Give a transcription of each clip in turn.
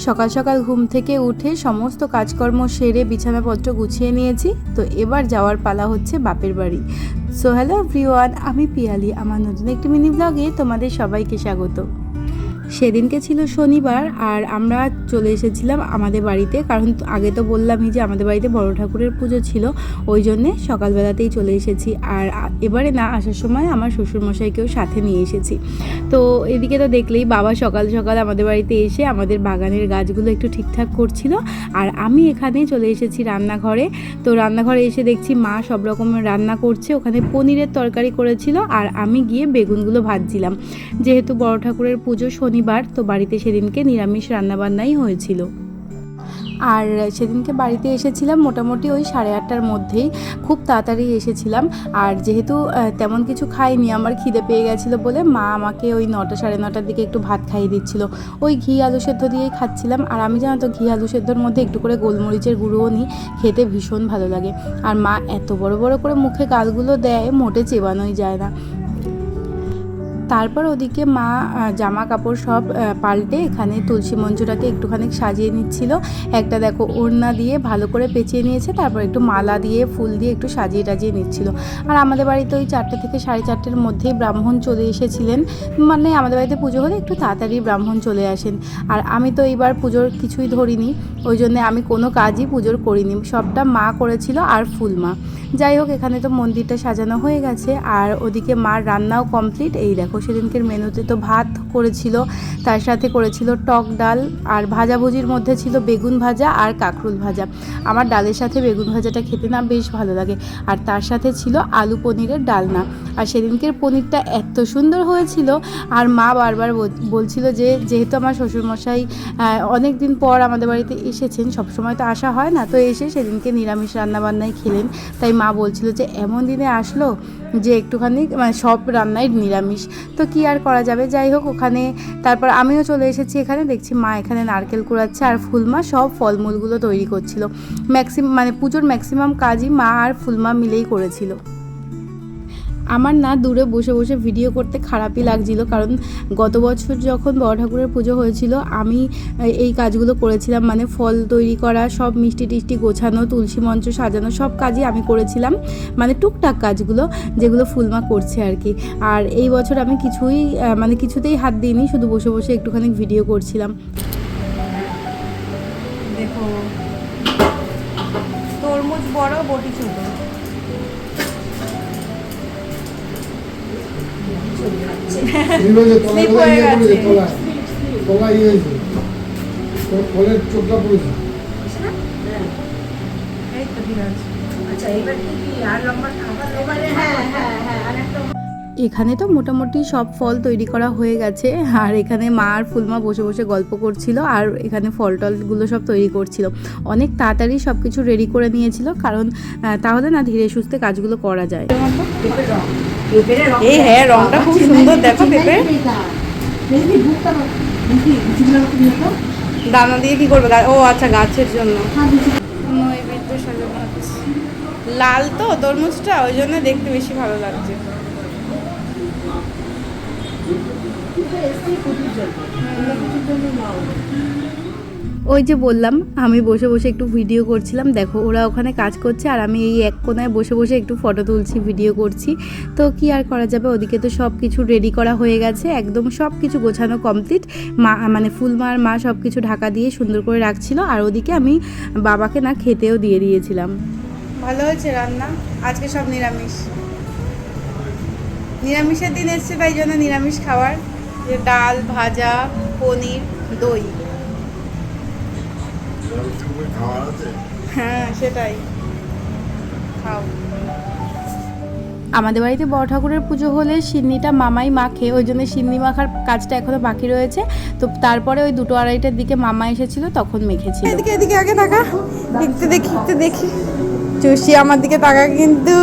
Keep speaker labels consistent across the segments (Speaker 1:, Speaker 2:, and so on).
Speaker 1: সকাল সকাল ঘুম থেকে উঠে সমস্ত কাজকর্ম সেরে বিছানাপত্র গুছিয়ে নিয়েছি। তো এবার যাওয়ার পালা হচ্ছে বাপের বাড়ি। সো হ্যালো এভরিওয়ান, আমি পিয়ালি। আমার নতুন একটি মিনি ব্লগে তোমাদের সবাইকে স্বাগত। সেদিনকে ছিল শনিবার আর আমরা চলে এসেছিলাম আমাদের বাড়িতে, কারণ আগে তো বললামই যে আমাদের বাড়িতে বড় ঠাকুরের পুজো ছিল, ওই জন্যে সকালবেলাতেই চলে এসেছি। আর এবারে না আসার সময় আমার শ্বশুরমশাইকেও সাথে নিয়ে এসেছি। তো এদিকে তো দেখলেই বাবা সকাল সকাল আমাদের বাড়িতে এসে আমাদের বাগানের গাছগুলো একটু ঠিকঠাক করছিল, আর আমি এখানে চলে এসেছি রান্নাঘরে। তো রান্নাঘরে এসে দেখছি মা সব রকমের রান্না করছে, ওখানে পনিরের তরকারি করেছিল আর আমি গিয়ে বেগুনগুলো ভাজছিলাম। যেহেতু বড় ঠাকুরের পুজো শনিবার, তো বাড়িতে সেদিনকে নিরামিষ রান্নাবান্নাই হয়েছিল। আর সেদিনকে বাড়িতে এসেছিলাম মোটামুটি ওই 8:30টার মধ্যেই, খুব তাড়াতাড়ি এসেছিলাম। আর যেহেতু তেমন কিছু খাইনি, আমার খিদে পেয়ে গেছিলো বলে মা আমাকে ওই 9টা 9:30টার দিকে একটু ভাত খাইয়ে দিচ্ছিলো। ওই ঘি আলু সেদ্ধ দিয়েই খাচ্ছিলাম। আর আমি জানো তো ঘি আলু সেদ্ধর মধ্যে একটু করে গোলমরিচের গুঁড়োও নিই, খেতে ভীষণ ভালো লাগে। আর মা এত বড় বড় করে মুখে গালগুলো দেয়, মোটে চেবানোই যায় না। তারপর ওদিকে মা জামা কাপড় সব পাল্টে এখানে তুলসী মঞ্চটাকে একটুখানি সাজিয়ে নিচ্ছিল। একটা দেখো ওড়না দিয়ে ভালো করে পেঁচিয়ে নিয়েছে, তারপর একটু মালা দিয়ে ফুল দিয়ে একটু সাজিয়ে টাজিয়ে নিচ্ছিল। আর আমাদের বাড়িতে ওই 4টে থেকে 4:30টার মধ্যেই ব্রাহ্মণ চলে এসেছিলেন। মানে আমাদের বাড়িতে পুজো হলে একটু তাড়াতাড়ি ব্রাহ্মণ চলে আসেন। আর আমি তো এইবার পুজোর কিছুই ধরিনি, ওই জন্যে আমি কোনো কাজই পুজোর করিনি, সবটা মা করেছিল আর ফুল মা। যাই হোক, এখানে তো মন্দিরটা সাজানো হয়ে গেছে আর ওদিকে মার রান্নাও কমপ্লিট। এই দেখো সেদিনকের মেনুতে তো ভাত করেছিল, তার সাথে করেছিল টক ডাল, আর ভাজাভুজির মধ্যে ছিল বেগুন ভাজা আর কাঁকরোল ভাজা। আমার ডালের সাথে বেগুন ভাজাটা খেতে না বেশ ভালো লাগে। আর তার সাথে ছিল আলু পনিরের ডালনা। আর সেদিনকের পনিরটা এত সুন্দর হয়েছিল। আর মা বারবার বলছিল যে যেহেতু আমার শ্বশুরমশাই অনেক দিন পর আমাদের বাড়িতে এসেছেন, সবসময় তো আসা হয় না, তো এসে সেদিনকে নিরামিষ রান্নাবান্নাই খেলেন। তাই মা বলছিল যে এমন দিনে আসলো যে একটুখানি মানে সব রান্নাই নিরামিষ, তো কি আর করা যাবে। যাই হোক, ওখানে তারপর আমিও চলে এসেছি। এখানে দেখছি মা এখানে নারকেল কুড়াচ্ছে আর ফুলমা সব ফলমূলগুলো তৈরি করছিল। মানে পুজোর ম্যাক্সিমাম কাজই মা আর ফুলমা মিলেই করেছিল। আমার না দূরে বসে বসে ভিডিও করতে খারাপই লাগছিল, কারণ গত বছর যখন বড় ঠাকুরের পুজো হয়েছিল আমি এই কাজগুলো করেছিলাম, মানে ফল তৈরি করা, সব মিষ্টি টিষ্টি গোছানো, তুলসী মঞ্চ সাজানো, সব কাজই আমি করেছিলাম, মানে টুকটাক কাজগুলো যেগুলো ফুলমা করছে আর কি। আর এই বছর আমি কিছুতেই হাত দিইনি, শুধু বসে বসে একটুখানি ভিডিও করছিলাম। দেখো তরমুজ বড়, বটি ছোট। এখানে তো মোটামুটি সব ফল তৈরি করা হয়ে গেছে, আর এখানে মা আর ফুলমা বসে বসে গল্প করছিল আর এখানে ফল টলগুলো সব তৈরি করছিল। অনেক তাড়াতাড়ি সব কিছু রেডি করে নিয়েছিল, কারণ তাহলে না ধীরে সুস্থে কাজগুলো করা যায়। এই হ্যাঁ, রংটা খুব সুন্দর, দেখো পেঁপে দানা দিয়ে কি করবে? ও আচ্ছা, গাছের জন্য নৈবেদ্য সাজানো হচ্ছে। লাল তো তরমুজটা, ওই জন্য দেখতে বেশি ভালো লাগছে। ওই যে বললাম আমি বসে বসে একটু ভিডিও করছিলাম, দেখো ওরা ওখানে কাজ করছে আর আমি এই এক কোনায় বসে বসে একটু ফটো তুলছি, ভিডিও করছি। তো কি আর করা যাবে, ওদিকে তো সব কিছু রেডি করা হয়ে গেছে, একদম সব কিছু গোছানো কমপ্লিট। মা মানে ফুলমা আর মা সব কিছু ঢাকা দিয়ে সুন্দর করে রাখছিল, আর ওদিকে আমি বাবাকে না খেতেও দিয়ে দিয়েছিলাম। ভালো হয়েছে রান্না, আজকে সব নিরামিষ, নিরামিষের দিন এসছে, তাই জন্য নিরামিষ খাবার, যে ডাল, ভাজা, পনির, দই। হ্যাঁ সেটাই, খাও। আমাদের বাড়িতে বড় ঠাকুরের পুজো হলে সিন্নিটা মামাই মাখে, ওই জন্য সিন্নি মাখার কাজটা এখনো বাকি রয়েছে। তো তারপরে ওই 2টো 2:30টার দিকে মামা এসেছিল, তখন মেখেছিল। এদিকে এদিকে আগে তাকা, একটু দেখি চুষি আমার দিকে তাকা, কিন্তু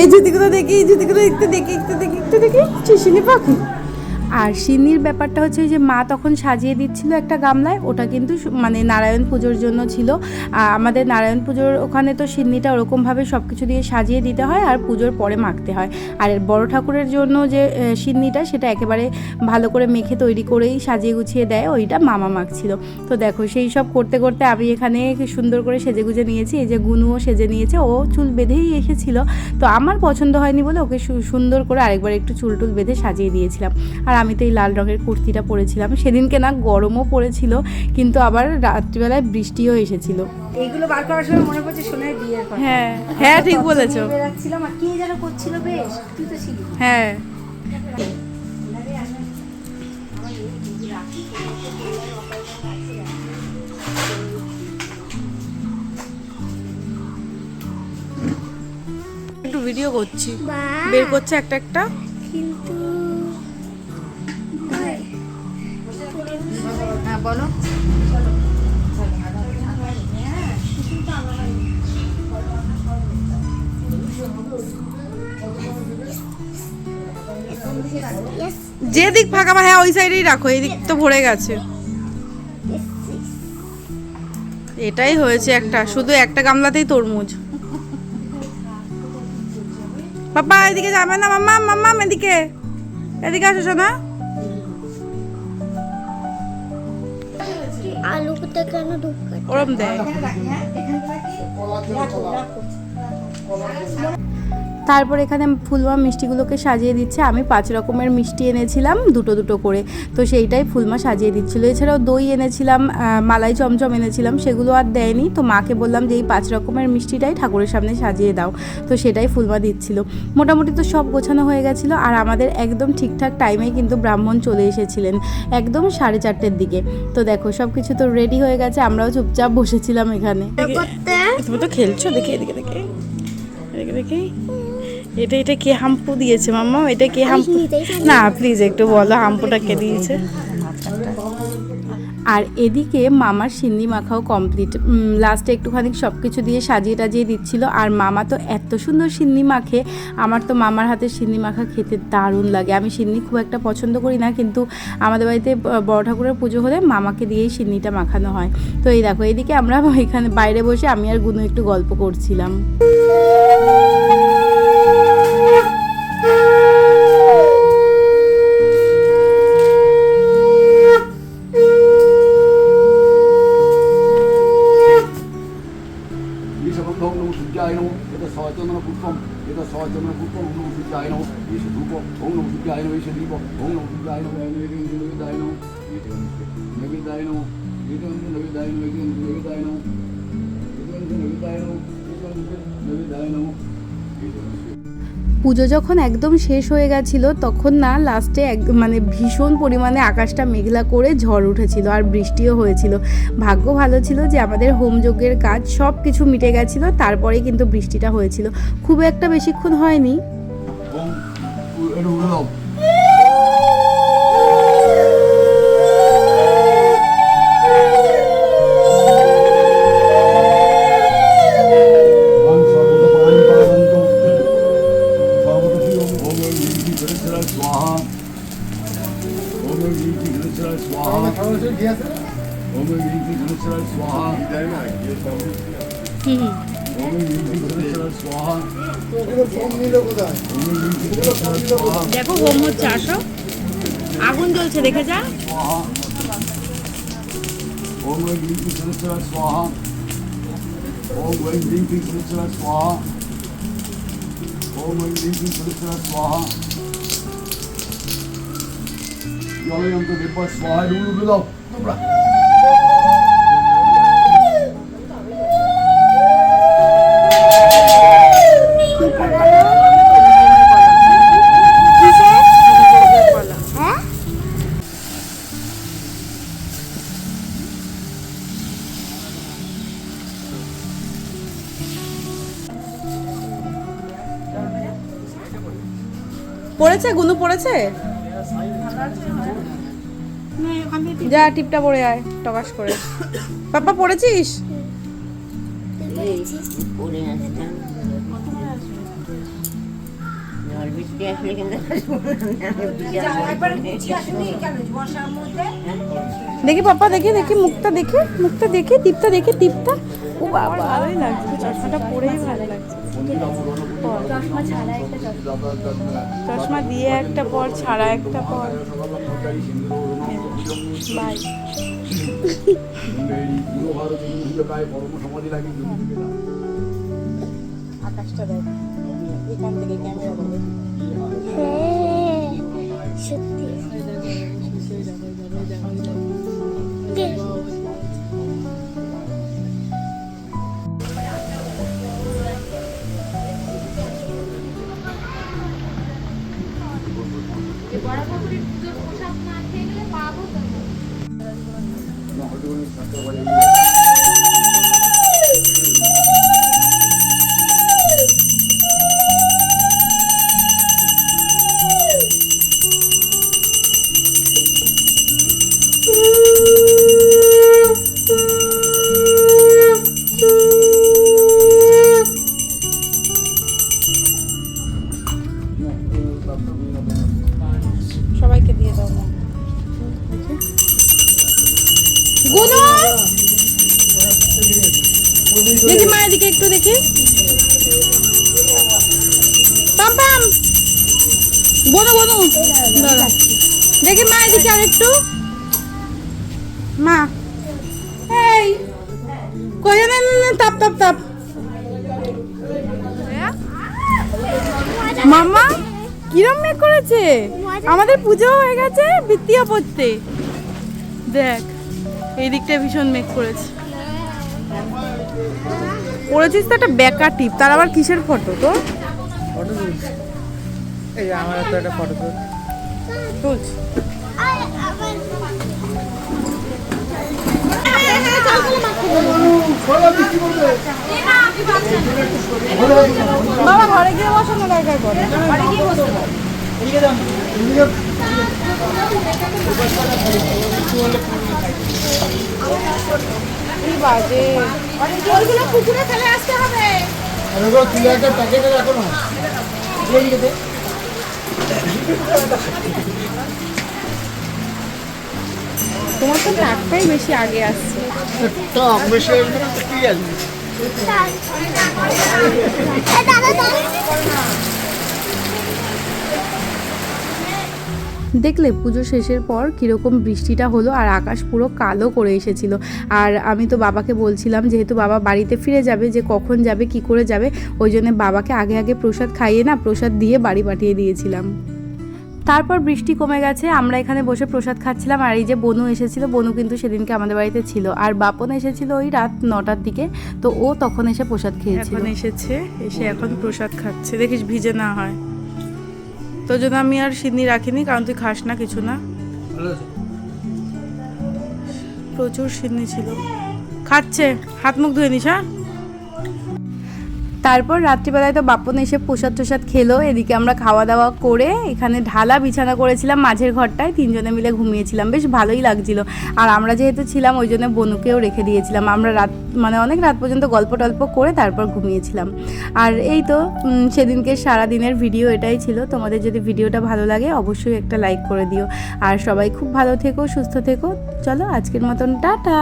Speaker 1: এই জুতিগুলো দেখি, চুষিনি পাখি। আর সিন্নির ব্যাপারটা হচ্ছে যে মা তখন সাজিয়ে দিচ্ছিল একটা গামলায়, ওটা কিন্তু মানে নারায়ণ পুজোর জন্য ছিল। আমাদের নারায়ণ পুজোর ওখানে তো সিন্নিটা ওরকমভাবে সব কিছু দিয়ে সাজিয়ে দিতে হয় আর পুজোর পরে মাখতে হয়। আর বড় ঠাকুরের জন্য যে সিন্নিটা সেটা একেবারে ভালো করে মেখে তৈরি করেই সাজিয়ে গুছিয়ে দেয়, ওইটা মামা মাখছিল। তো দেখো সেই সব করতে করতে আমি এখানে সুন্দর করে সেজে গুজে নিয়েছি। এই যে গুনুও সেজে নিয়েছে, ও চুল বেঁধেই এসেছিল, তো আমার পছন্দ হয়নি বলে ওকে সুন্দর করে আরেকবার একটু চুল টুল বেঁধে সাজিয়ে দিয়েছিলাম। আর আমি তো এই লাল রঙের কুর্তিটা পরেছিলাম। সেদিনকে না গরমও পড়েছিল, কিন্তু আবার রাত্রিবেলায় বৃষ্টিও এসেছিল।
Speaker 2: এইগুলো বার করার সময় মনে পড়ছে সোনার বিয়ের কথা।
Speaker 1: হ্যাঁ হ্যাঁ, ঠিক বলেছো।
Speaker 2: বেরাচ্ছিলাম আর কে যেন করছিল, বেশ তুই তো ছিলি।
Speaker 1: হ্যাঁ একটু ভিডিও করছি, বের করছে একটা একটা।
Speaker 2: কিন্তু হ্যাঁ বলো।
Speaker 1: যে দিক ফাঁকা, হ্যাঁ ওই সাইডেই রাখো, এই দিক তো ভরে গেছে। এটাই হয়েছে একটা, শুধু একটা গামলাতেই তরমুজ। বাবা এদিকে যাবে না, মাম্মা মাম্মা এদিকে এদিকে আসো শোনা।
Speaker 2: আলুটা কেন ঢুকাই
Speaker 1: ওরম দেয়। তারপর এখানে ফুলমা মিষ্টিগুলোকে সাজিয়ে দিচ্ছে। আমি 5 রকমের মিষ্টি এনেছিলাম, দুটো দুটো করে, তো সেইটাই ফুলমা সাজিয়ে দিচ্ছিলো। এছাড়াও দই এনেছিলাম, মালাই চমচম এনেছিলাম, সেগুলো আর দেয়নি। তো মাকে বললাম যে এই 5 রকমের মিষ্টিটাই ঠাকুরের সামনে সাজিয়ে দাও, তো সেটাই ফুলমা দিচ্ছিল। মোটামুটি তো সব গোছানো হয়ে গেছিলো। আর আমাদের একদম ঠিকঠাক টাইমেই কিন্তু ব্রাহ্মণ চলে এসেছিলেন, একদম 4:30-র দিকে। তো দেখো সব কিছু তো রেডি হয়ে গেছে, আমরাও চুপচাপ বসেছিলাম এখানে। তুমি তো খেলছো, দেখে এদিকে দেখে এদিকে দেখে। এটা কে হাম্পু দিয়েছে মাম্মা? এটা কে হাম্পু? না প্লিজ একটু বলো হাম্পুটা কে দিয়েছে। আর এদিকে মামার সিন্নি মাখাও কমপ্লিট। লাস্টে একটুখানি সব কিছু দিয়ে সাজিয়ে টাজিয়ে দিচ্ছিল। আর মামা তো এত সুন্দর সিন্নি মাখে, আমার তো মামার হাতের সিন্নি মাখা খেতে দারুণ লাগে। আমি সিন্নি খুব একটা পছন্দ করি না, কিন্তু আমাদের বাড়িতে বড় ঠাকুরের পুজো হলে মামাকে দিয়েই সিন্নিটা মাখানো হয়। তো এই দেখো এদিকে আমরা এখানে বাইরে বসে আমি আর গুনু একটু গল্প করছিলাম। পুজো যখন একদম শেষ হয়ে গেছিলো তখন না লাস্টে মানে ভীষণ পরিমাণে আকাশটা মেঘলা করে ঝড় উঠেছিল আর বৃষ্টিও হয়েছিল। ভাগ্য ভালো ছিল যে আমাদের হোমযজ্ঞের কাজ সব কিছু মিটে গেছিলো, তারপরে কিন্তু বৃষ্টিটা হয়েছিল, খুব একটা বেশিক্ষণ হয়নি। দেখো হোম হচ্ছে, আসো আগুন জ্বলছে, দেখে যা। পড়েছে গুনু, পড়েছে, যা টিপটা পড়ে আয় টকাস করে। পাপা পড়েছিস?
Speaker 3: আর বৃষ্টি আসলে কিন্তু আসবো না, আমি ভিজে
Speaker 2: যা,
Speaker 3: আসবো।
Speaker 2: একবার গুছিয়ে আসেনি কেন বর্ষার মধ্যে?
Speaker 1: দেখি পাপা, দেখি দেখি মুখটা দেখি, মুখটা দেখি, দীপটা দেখি, দীপটা। ও বাবা, ভালোই লাগছে, চশমাটা পরেই ভালো লাগছে।
Speaker 2: চশমা ছাড়া একটা চশমা।
Speaker 1: চশমা দিয়ে একটা পর, ছাড়া একটা পর। বাই। আকাশটা দেখ, এখান থেকে ক্যামেরা ধরে।
Speaker 2: হ্যাঁ, সত্যি।
Speaker 1: সবাইকে দিয়ে দাও না। গুনো, দেখি মায়ের দিকে একটু দেখি। পাম পাম, বনু বনু, দাঁড়া। দেখি মায়ের দিকে আর একটু। মা, এই কই না, তাপ তাপ তাপ। মামা কিরম মেঘ করেছে, আমাদের পুজো হয়ে গেছে, বৃত্তিয়া পড়তে। দেখ এই দিকটা ভীষণ মেঘ করেছে। পড়েছিস তো একটা বেকার টিপ, তার আবার কিসের ফটো তোর?
Speaker 4: ফটো তুলছি, এই যে আমার তো একটা ফটো
Speaker 1: তুলছি। বাবা ঘরে গিয়ে বসো না, দরকার পড়ে। কি বাজে, ওইগুলো পুকুরে ফেলে আসতে হবে।
Speaker 4: তুলে একটা প্যাকেটে রাখো না।
Speaker 1: তোমার তো ট্রাকটাই বেশি আগে আসছে।
Speaker 4: টক বেশি আসবে না তো কি আসবে?
Speaker 1: দেখলে পুজো শেষের পর কীরকম বৃষ্টিটা হলো আর আকাশ পুরো কালো করে এসেছিল। আর আমি তো বাবাকে বলছিলাম, যেহেতু বাবা বাড়িতে ফিরে যাবে, যে কখন যাবে কি করে যাবে, ওই জন্য বাবাকে আগে আগে প্রসাদ খাইয়ে না, প্রসাদ দিয়ে বাড়ি পাঠিয়ে দিয়েছিলাম। তারপর বৃষ্টি কমে গেছে, আমরা এখানে বসে প্রসাদ খাচ্ছিলাম। আর এই যে বনু এসেছিল, বনু কিন্তু সেদিনকে আমাদের বাড়িতে ছিল। আর বাপন এসেছিল ওই রাত 9টার দিকে, তো ও তখন এসে প্রসাদ খেয়েছিল। এখন এসেছে, এসে এখন প্রসাদ খাচ্ছে, দেখিস ভিজে না হয়। তোর জন্য আমি আর সিন্নি রাখিনি, কারণ তুই খাস না কিছু না। প্রচুর সিন্নি ছিল, খাচ্ছে। হাত মুখ ধুয়ে নিস। হ্যাঁ, তারপর রাত্রিবেলায় তো বাপন এসে প্রসাদ টোসাদ খেলো। এদিকে আমরা খাওয়া দাওয়া করে এখানে ঢালা বিছানা করেছিলাম মাঝের ঘরটায়, 3 জনে মিলে ঘুমিয়েছিলাম, বেশ ভালোই লাগছিল। আর আমরা যেহেতু ছিলাম ওই জন্য বনুকেও রেখে দিয়েছিলাম। আমরা অনেক রাত পর্যন্ত গল্প টল্প করে তারপর ঘুমিয়েছিলাম। আর এই তো সেদিনকে সারা দিনের ভিডিও এটাই ছিল। তোমাদের যদি ভিডিওটা ভালো লাগে অবশ্যই একটা লাইক করে দিও। আর সবাই খুব ভালো থেকো, সুস্থ থেকো। চলো আজকের মতন টাটা।